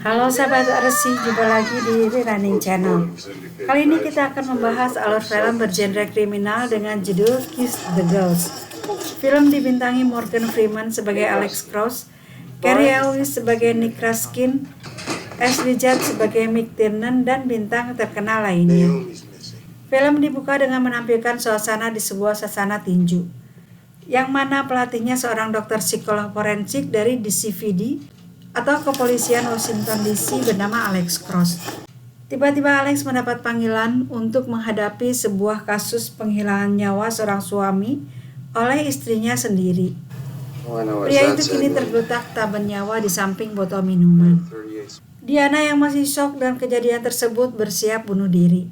Halo sahabat Resi, jumpa lagi di Rerunning Channel. Kali ini kita akan membahas alur film bergenre kriminal dengan judul Kiss the Ghost. Film dibintangi Morgan Freeman sebagai Alex Cross, Cary Elwes sebagai Nick Raskin, Ashley Judd sebagai Mick Tiernan, dan bintang terkenal lainnya. Film dibuka dengan menampilkan suasana di sebuah sasana tinju, yang mana pelatihnya seorang dokter psikolog forensik dari DCPD atau Kepolisian Washington DC bernama Alex Cross. Tiba-tiba Alex mendapat panggilan untuk menghadapi sebuah kasus penghilangan nyawa seorang suami oleh istrinya sendiri. Pria itu kini tergeletak tak bernyawa di samping botol minuman. Diana yang masih shock dan kejadian tersebut bersiap bunuh diri.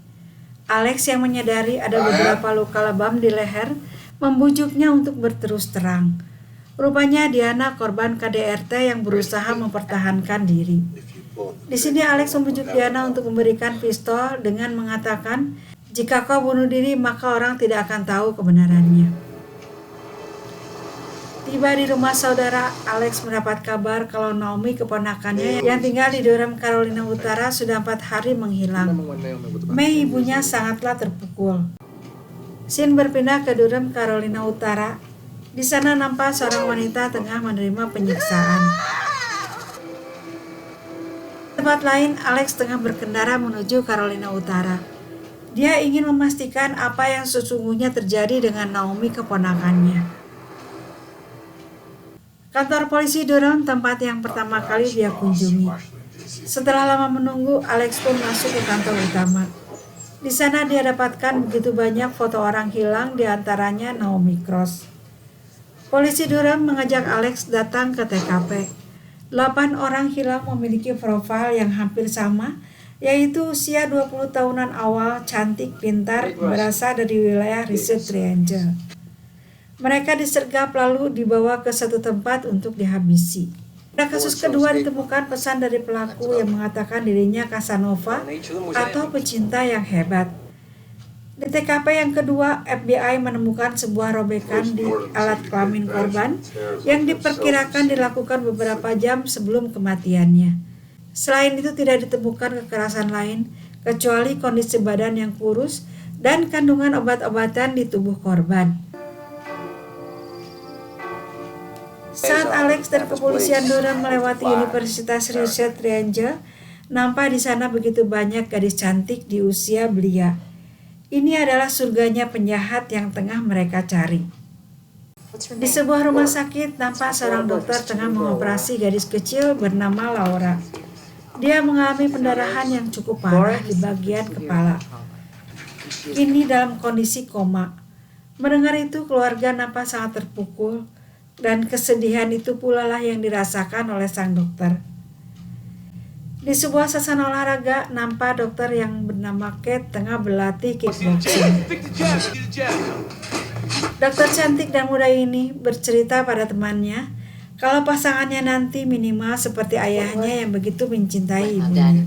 Alex yang menyadari ada beberapa luka lebam di leher membujuknya untuk berterus terang. Rupanya Diana korban KDRT yang berusaha mempertahankan diri. Di sini Alex membujuk Diana untuk memberikan pistol dengan mengatakan, "Jika kau bunuh diri, maka orang tidak akan tahu kebenarannya." Tiba di rumah saudara, Alex mendapat kabar kalau Naomi, keponakannya yang tinggal di Durham, Carolina Utara, sudah 4 hari menghilang. May, ibunya, sangatlah terpukul. Scene berpindah ke Durham, Carolina Utara. Di sana nampak seorang wanita tengah menerima penyiksaan. Di tempat lain, Alex tengah berkendara menuju Carolina Utara. Dia ingin memastikan apa yang sesungguhnya terjadi dengan Naomi, keponakannya. Kantor polisi Durham, tempat yang pertama kali dia kunjungi. Setelah lama menunggu, Alex pun masuk ke kantor utama. Di sana dia dapatkan begitu banyak foto orang hilang, di antaranya Naomi Cross. Polisi Durham mengajak Alex datang ke TKP. 8 orang hilang memiliki profil yang hampir sama, yaitu usia 20 tahunan awal, cantik, pintar, berasal dari wilayah Research Triangle. Mereka disergap lalu dibawa ke satu tempat untuk dihabisi. Pada kasus kedua ditemukan pesan dari pelaku yang mengatakan dirinya Casanova atau pecinta yang hebat. Di TKP yang kedua, FBI menemukan sebuah robekan di alat kelamin korban yang diperkirakan dilakukan beberapa jam sebelum kematiannya. Selain itu tidak ditemukan kekerasan lain kecuali kondisi badan yang kurus dan kandungan obat-obatan di tubuh korban. Saat Alex dan kepolisian Durham melewati Universitas Research Triangle, nampak di sana begitu banyak gadis cantik di usia belia. Ini adalah surganya penjahat yang tengah mereka cari. Di sebuah rumah sakit, nampak seorang dokter tengah mengoperasi gadis kecil bernama Laura. Dia mengalami pendarahan yang cukup parah di bagian kepala. Kini dalam kondisi koma. Mendengar itu, keluarga nampak sangat terpukul, dan kesedihan itu pula lah yang dirasakan oleh sang dokter. Di sebuah sasana olahraga, nampak dokter yang bernama Kate tengah berlatih kickboxing. Dokter cantik dan muda ini bercerita pada temannya kalau pasangannya nanti minimal seperti ayahnya yang begitu mencintai ibunya.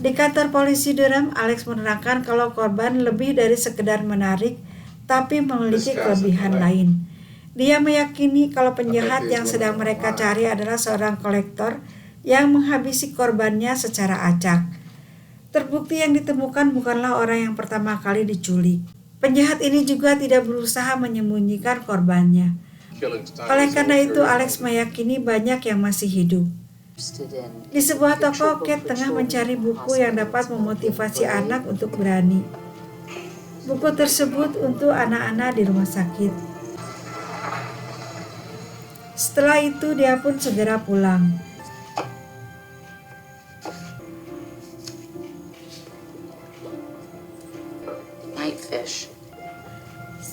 Di kantor polisi Durham, Alex menerangkan kalau korban lebih dari sekedar menarik, tapi memiliki kelebihan lain. Dia meyakini kalau penjahat yang sedang mereka cari adalah seorang kolektor yang menghabisi korbannya secara acak. Terbukti yang ditemukan bukanlah orang yang pertama kali diculik. Penjahat ini juga tidak berusaha menyembunyikan korbannya. Oleh karena itu, Alex meyakini banyak yang masih hidup. Di sebuah toko, Kate tengah mencari buku yang dapat memotivasi anak untuk berani. Buku tersebut untuk anak-anak di rumah sakit. Setelah itu dia pun segera pulang.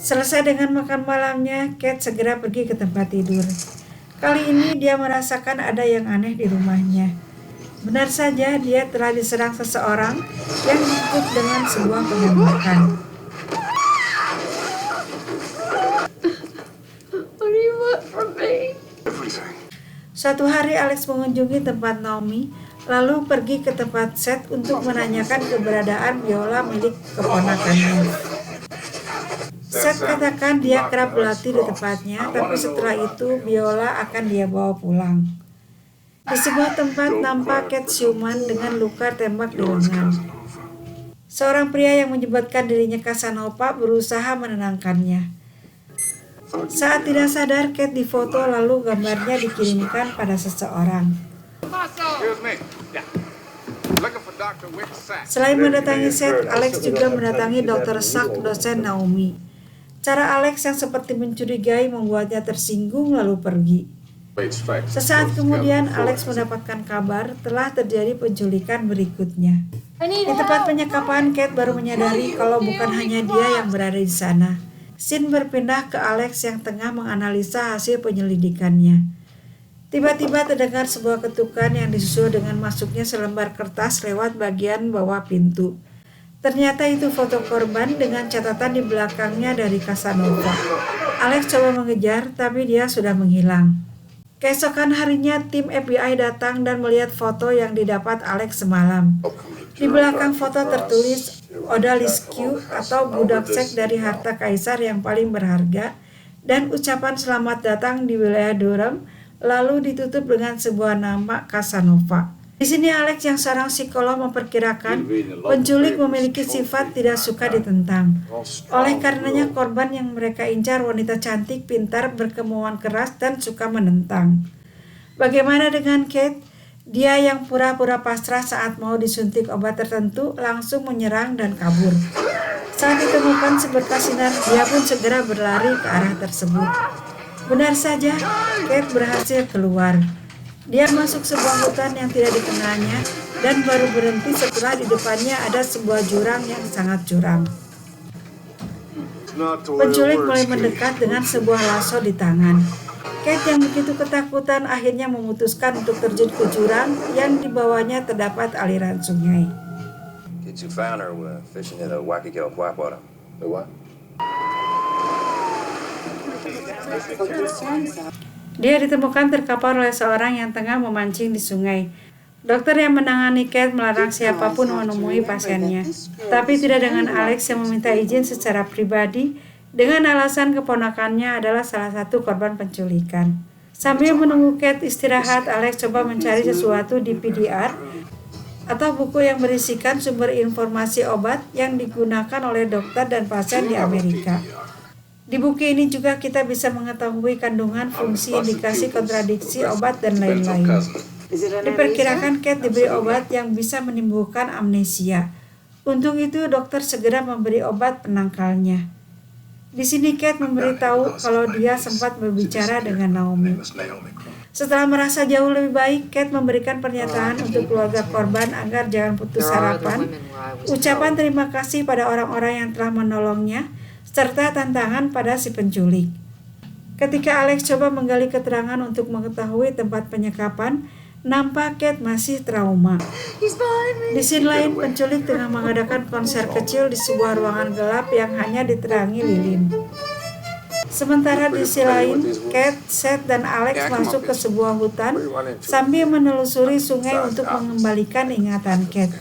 Selesai dengan makan malamnya, Kate segera pergi ke tempat tidur. Kali ini dia merasakan ada yang aneh di rumahnya. Benar saja, dia telah diserang seseorang yang ikut dengan sebuah penembakan. Suatu hari Alex mengunjungi tempat Naomi, lalu pergi ke tempat Seth untuk menanyakan keberadaan biola milik keponakannya. Seth katakan dia kerap berlatih di tempatnya, tapi setelah itu biola akan dia bawa pulang. Di sebuah tempat nampak Kate siuman dengan luka tembak di lengan. Seorang pria yang menyebutkan dirinya Casanova berusaha menenangkannya. Saat tidak sadar, Kate difoto lalu gambarnya dikirimkan pada seseorang. Selain mendatangi Seth, Alex juga mendatangi Dr. Sack, dosen Naomi. Cara Alex yang seperti mencurigai membuatnya tersinggung lalu pergi. Sesaat kemudian, Alex mendapatkan kabar telah terjadi penculikan berikutnya. Di tempat penyekapan, Kate baru menyadari kalau bukan hanya dia yang berada di sana. Scene berpindah ke Alex yang tengah menganalisa hasil penyelidikannya. Tiba-tiba terdengar sebuah ketukan yang disusul dengan masuknya selembar kertas lewat bagian bawah pintu. Ternyata itu foto korban dengan catatan di belakangnya dari Casanova. Alex coba mengejar, tapi dia sudah menghilang. Keesokan harinya, tim FBI datang dan melihat foto yang didapat Alex semalam. Di belakang foto tertulis Odalisque atau budak seks dari harta kaisar yang paling berharga dan ucapan selamat datang di wilayah Durham, lalu ditutup dengan sebuah nama Casanova. Di sini Alex yang seorang psikolog memperkirakan penculik memiliki sifat tidak suka ditentang. Oleh karenanya korban yang mereka incar wanita cantik, pintar, berkemauan keras, dan suka menentang. Bagaimana dengan Kate? Dia yang pura-pura pasrah saat mau disuntik obat tertentu langsung menyerang dan kabur. Saat ditemukan seberkas sinar, dia pun segera berlari ke arah tersebut. Benar saja, Kate berhasil keluar. Dia masuk sebuah hutan yang tidak dikenalnya dan baru berhenti setelah di depannya ada sebuah jurang yang sangat curam. Penculik mulai mendekat dengan sebuah lasso di tangan. Kate yang begitu ketakutan akhirnya memutuskan untuk terjun ke jurang yang di bawahnya terdapat aliran sungai. Dia ditemukan terkapar oleh seorang yang tengah memancing di sungai. Dokter yang menangani Kate melarang siapapun menemui pasiennya, tapi tidak dengan Alex yang meminta izin secara pribadi dengan alasan keponakannya adalah salah satu korban penculikan. Sambil menunggu Kate istirahat, Alex coba mencari sesuatu di PDR atau buku yang berisikan sumber informasi obat yang digunakan oleh dokter dan pasien di Amerika. Di buku ini juga kita bisa mengetahui kandungan, fungsi, indikasi, kontradiksi, obat, dan lain-lain. Diperkirakan Kate diberi obat yang bisa menimbulkan amnesia. Untuk itu, dokter segera memberi obat penangkalnya. Di sini Kate memberitahu kalau dia sempat berbicara dengan Naomi. Setelah merasa jauh lebih baik, Kate memberikan pernyataan untuk keluarga korban agar jangan putus harapan, ucapan terima kasih pada orang-orang yang telah menolongnya, serta tantangan pada si penculik. Ketika Alex coba menggali keterangan untuk mengetahui tempat penyekapan, nampak Kate masih trauma. Di sisi lain, penculik tengah mengadakan konser kecil di sebuah ruangan gelap yang hanya diterangi lilin. Sementara di sisi lain, Kate, Seth, dan Alex masuk ke sebuah hutan sambil menelusuri sungai untuk mengembalikan ingatan Kate.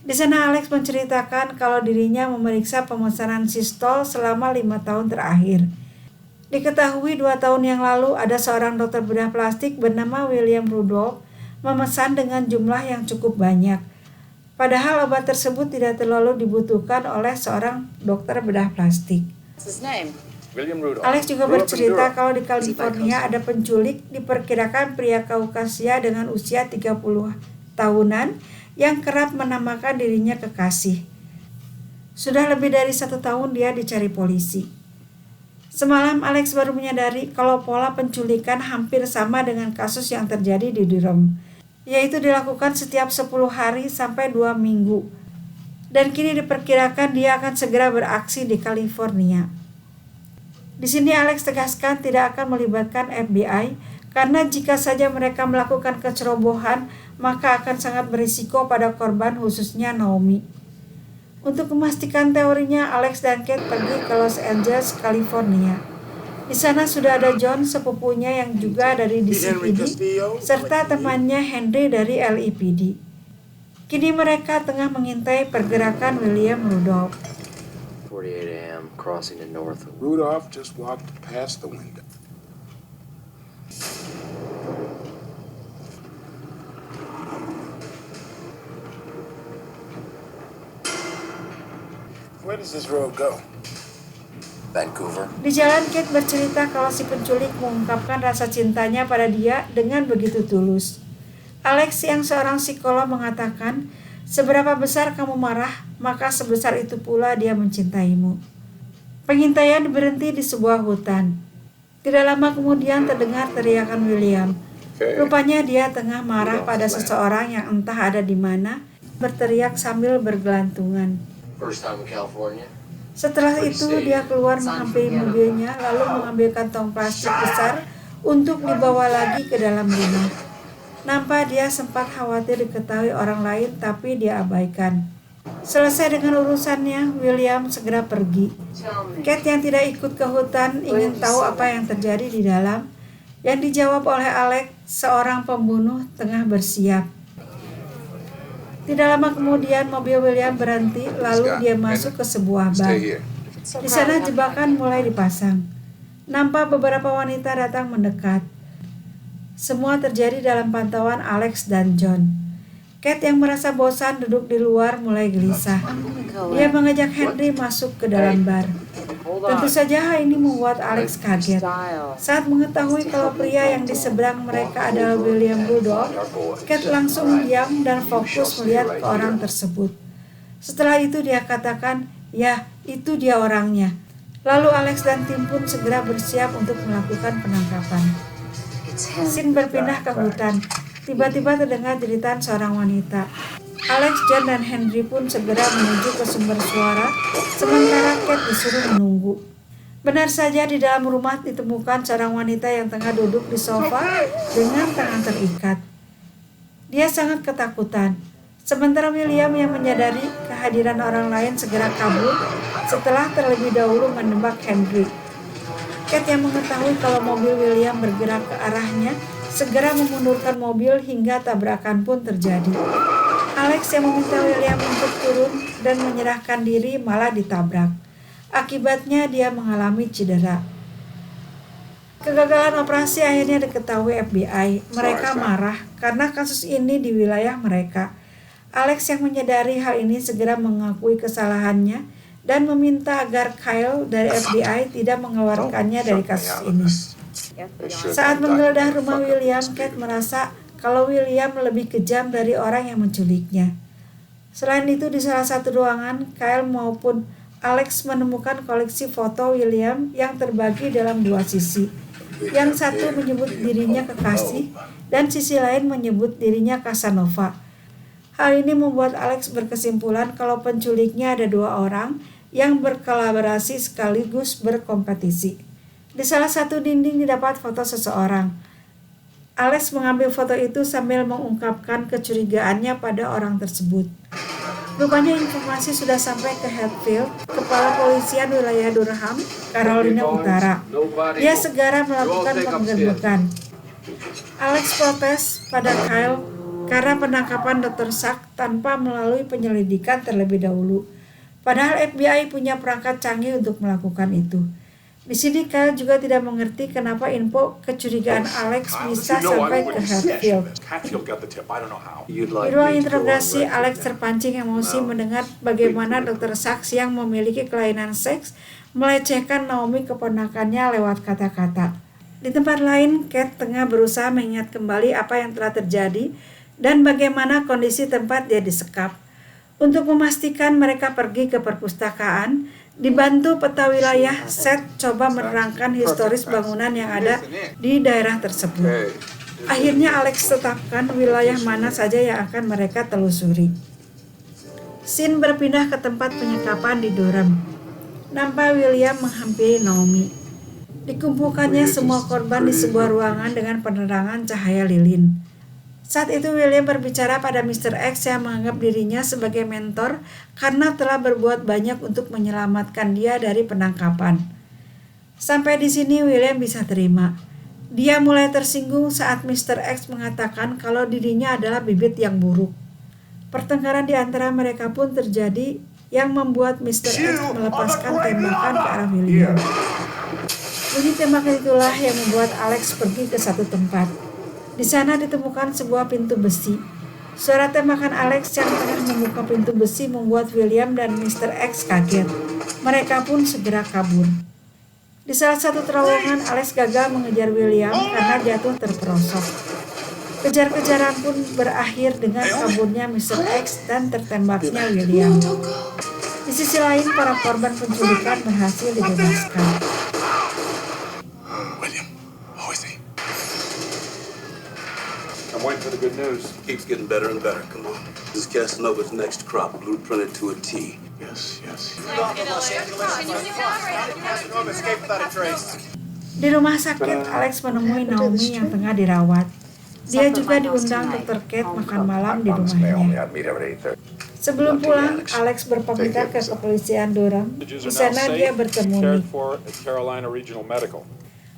Di sana Alex menceritakan kalau dirinya memeriksa pemesanan sistol selama 5 tahun terakhir. Diketahui 2 tahun yang lalu ada seorang dokter bedah plastik bernama William Rudolph memesan dengan jumlah yang cukup banyak. Padahal obat tersebut tidak terlalu dibutuhkan oleh seorang dokter bedah plastik. Alex juga bercerita kalau di California ada penculik diperkirakan pria Kaukasia dengan usia 30 tahunan yang kerap menamakan dirinya kekasih. Sudah lebih dari 1 tahun dia dicari polisi. Semalam Alex baru menyadari kalau pola penculikan hampir sama dengan kasus yang terjadi di Durham, yaitu dilakukan setiap 10 hari sampai 2 minggu. Dan kini diperkirakan dia akan segera beraksi di California. Di sini Alex tegaskan tidak akan melibatkan FBI karena jika saja mereka melakukan kecerobohan, maka akan sangat berisiko pada korban khususnya Naomi. Untuk memastikan teorinya, Alex dan Kate pergi ke Los Angeles, California. Di sana sudah ada John, sepupunya yang juga dari DCPD, serta temannya Henry dari LAPD. Kini mereka tengah mengintai pergerakan William Rudolph. 48 a.m. crossing to north. Rudolph just walked past the window. Where does this road go? Vancouver. Di jalan, Kate bercerita kalau si penculik mengungkapkan rasa cintanya pada dia dengan begitu tulus. Alex yang seorang psikolog mengatakan, seberapa besar kamu marah, maka sebesar itu pula dia mencintaimu. Pengintaian berhenti di sebuah hutan. Tidak lama kemudian terdengar teriakan William. Rupanya dia tengah marah pada seseorang yang entah ada di mana, berteriak sambil bergelantungan. First time in California. Setelah itu dia keluar menghampiri mobilnya lalu mengambil kantong plastik besar untuk dibawa lagi ke dalam rumah. Nampak dia sempat khawatir diketahui orang lain tapi dia abaikan. Selesai dengan urusannya, William segera pergi. Kate yang tidak ikut ke hutan ingin tahu apa yang terjadi di dalam. Yang dijawab oleh Alex, seorang pembunuh tengah bersiap. Tidak lama kemudian mobil William berhenti lalu dia masuk ke sebuah bar. Di sana jebakan mulai dipasang. Nampak beberapa wanita datang mendekat. Semua terjadi dalam pantauan Alex dan John. Kate yang merasa bosan duduk di luar mulai gelisah. Dia mengajak Henry masuk ke dalam bar. Tentu saja hal ini membuat Alex kaget. Saat mengetahui kalau pria yang di seberang mereka adalah William Rudolph, Kate langsung diam dan fokus melihat ke orang tersebut. Setelah itu dia katakan, "Ya, itu dia orangnya." Lalu Alex dan tim pun segera bersiap untuk melakukan penangkapan. Scene berpindah ke hutan. Tiba-tiba terdengar jeritan seorang wanita. Alex, John, dan Henry pun segera menuju ke sumber suara, sementara Kate disuruh menunggu. Benar saja di dalam rumah ditemukan seorang wanita yang tengah duduk di sofa dengan tangan terikat. Dia sangat ketakutan. Sementara William yang menyadari kehadiran orang lain segera kabur setelah terlebih dahulu menembak Henry. Kate yang mengetahui kalau mobil William bergerak ke arahnya segera memundurkan mobil hingga tabrakan pun terjadi. Alex yang meminta William untuk turun dan menyerahkan diri malah ditabrak. Akibatnya dia mengalami cedera. Kegagalan operasi akhirnya diketahui FBI. Mereka marah karena kasus ini di wilayah mereka. Alex yang menyadari hal ini segera mengakui kesalahannya dan meminta agar Kyle dari FBI tidak mengeluarkannya dari kasus ini. Saat menggeledah rumah William, Kate merasa kalau William lebih kejam dari orang yang menculiknya. Selain itu, di salah satu ruangan, Kyle maupun Alex menemukan koleksi foto William yang terbagi dalam dua sisi. Yang satu menyebut dirinya kekasih dan sisi lain menyebut dirinya Casanova. Hal ini membuat Alex berkesimpulan kalau penculiknya ada dua orang yang berkolaborasi sekaligus berkompetisi. Di salah satu dinding didapat foto seseorang. Alex mengambil foto itu sambil mengungkapkan kecurigaannya pada orang tersebut. Rupanya informasi sudah sampai ke Hatfield, kepala polisian wilayah Durham, Carolina Utara. Dia segera melakukan penggerbekan. Alex protes pada Kyle karena penangkapan Dr. Sack tanpa melalui penyelidikan terlebih dahulu. Padahal FBI punya perangkat canggih untuk melakukan itu. Di sini Kyle juga tidak mengerti kenapa info kecurigaan Alex bisa sampai ke Hatfield. Di ruang interogasi, Alex terpancing emosi mendengar bagaimana Dr. Sachs yang memiliki kelainan seks melecehkan Naomi keponakannya lewat kata-kata. Di tempat lain, Kate tengah berusaha mengingat kembali apa yang telah terjadi dan bagaimana kondisi tempat dia disekap. Untuk memastikan mereka pergi ke perpustakaan, dibantu peta wilayah, Seth coba menerangkan historis bangunan yang ada di daerah tersebut. Akhirnya Alex tetapkan wilayah mana saja yang akan mereka telusuri. Scene berpindah ke tempat penyekapan di Durham. Nampak William menghampiri Naomi. Dikumpulkannya semua korban di sebuah ruangan dengan penerangan cahaya lilin. Saat itu William berbicara pada Mr. X yang menganggap dirinya sebagai mentor karena telah berbuat banyak untuk menyelamatkan dia dari penangkapan. Sampai di sini William bisa terima. Dia mulai tersinggung saat Mr. X mengatakan kalau dirinya adalah bibit yang buruk. Pertengkaran di antara mereka pun terjadi yang membuat Mr. X melepaskan tembakan ke arah William. Bunyi tembakan itulah yang membuat Alex pergi ke satu tempat. Di sana ditemukan sebuah pintu besi. Suara tembakan Alex yang tengah membuka pintu besi membuat William dan Mr. X kaget. Mereka pun segera kabur. Di salah satu terowongan, Alex gagal mengejar William karena jatuh terperosok. Kejar-kejaran pun berakhir dengan kaburnya Mr. X dan tertembaknya William. Di sisi lain, para korban penculikan berhasil dibebaskan. William, how is he? I'm waiting for the good news. Keeps getting better and better. Come on. This is Casanova's next crop, blueprinted to a T. Yes. Di rumah sakit, Alex menemui Naomi yang tengah dirawat. Dia juga diundang Dr. Kate makan malam di rumahnya. Sebelum pulang, Alex berpamitan ke kepolisian Durham. Di sana dia bertemu Nick.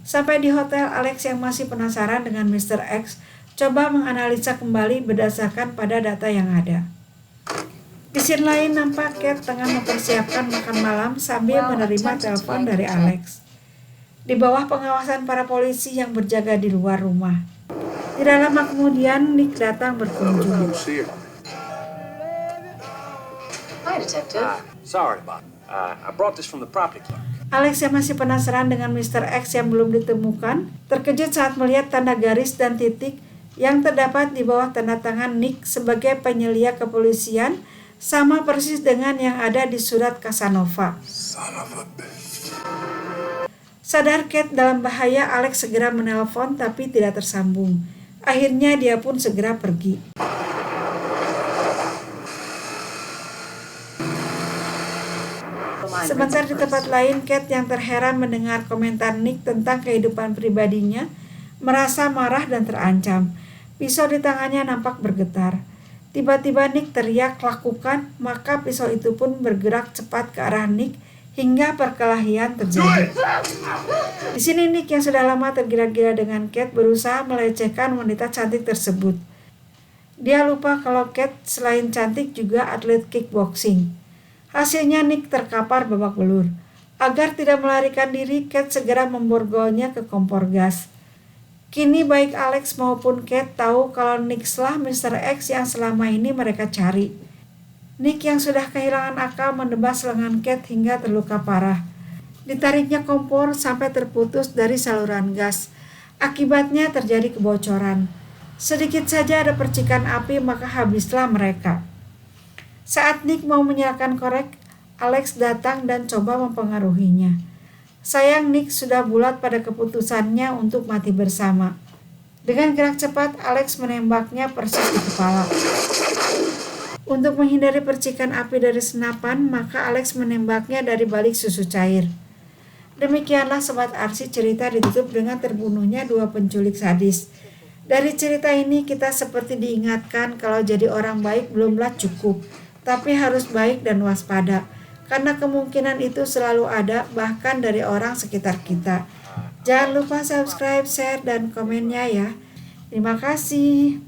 Sampai di hotel, Alex yang masih penasaran dengan Mr. X coba menganalisa kembali berdasarkan pada data yang ada. Di scene lain, nampak Kate tengah mempersiapkan makan malam sambil menerima telepon dari Alex. Di bawah pengawasan para polisi yang berjaga di luar rumah. Tidak lama kemudian, Nick datang berkunjung. Hi, Detective. Sorry, Bob. I brought this from the property clerk. Alex yang masih penasaran dengan Mr. X yang belum ditemukan, terkejut saat melihat tanda garis dan titik yang terdapat di bawah tanda tangan Nick sebagai penyelia kepolisian, sama persis dengan yang ada di surat Casanova. Sadar Kate dalam bahaya, Alex segera menelpon tapi tidak tersambung. Akhirnya dia pun segera pergi. Sebentar di tempat lain, Kate yang terheran mendengar komentar Nick tentang kehidupan pribadinya, merasa marah dan terancam. Pisau di tangannya nampak bergetar. Tiba-tiba Nick teriak lakukan, maka pisau itu pun bergerak cepat ke arah Nick hingga perkelahian terjadi. Di sini Nick yang sudah lama tergila-gila dengan Kate berusaha melecehkan wanita cantik tersebut. Dia lupa kalau Kate selain cantik juga atlet kickboxing. Hasilnya Nick terkapar babak belur. Agar tidak melarikan diri, Kate segera memborgolnya ke kompor gas. Kini baik Alex maupun Kate tahu kalau Nick lah Mr. X yang selama ini mereka cari. Nick yang sudah kehilangan akal menebas lengan Kate hingga terluka parah. Ditariknya kompor sampai terputus dari saluran gas. Akibatnya terjadi kebocoran. Sedikit saja ada percikan api maka habislah mereka. Saat Nick mau menyalakan korek, Alex datang dan coba mempengaruhinya. Sayang Nick sudah bulat pada keputusannya untuk mati bersama. Dengan gerak cepat, Alex menembaknya persis di kepala. Untuk menghindari percikan api dari senapan, maka Alex menembaknya dari balik susu cair. Demikianlah Sobat Arsy, cerita ditutup dengan terbunuhnya dua penculik sadis. Dari cerita ini kita seperti diingatkan kalau jadi orang baik belumlah cukup, tapi harus baik dan waspada. Karena kemungkinan itu selalu ada, bahkan dari orang sekitar kita. Jangan lupa subscribe, share, dan komennya ya. Terima kasih.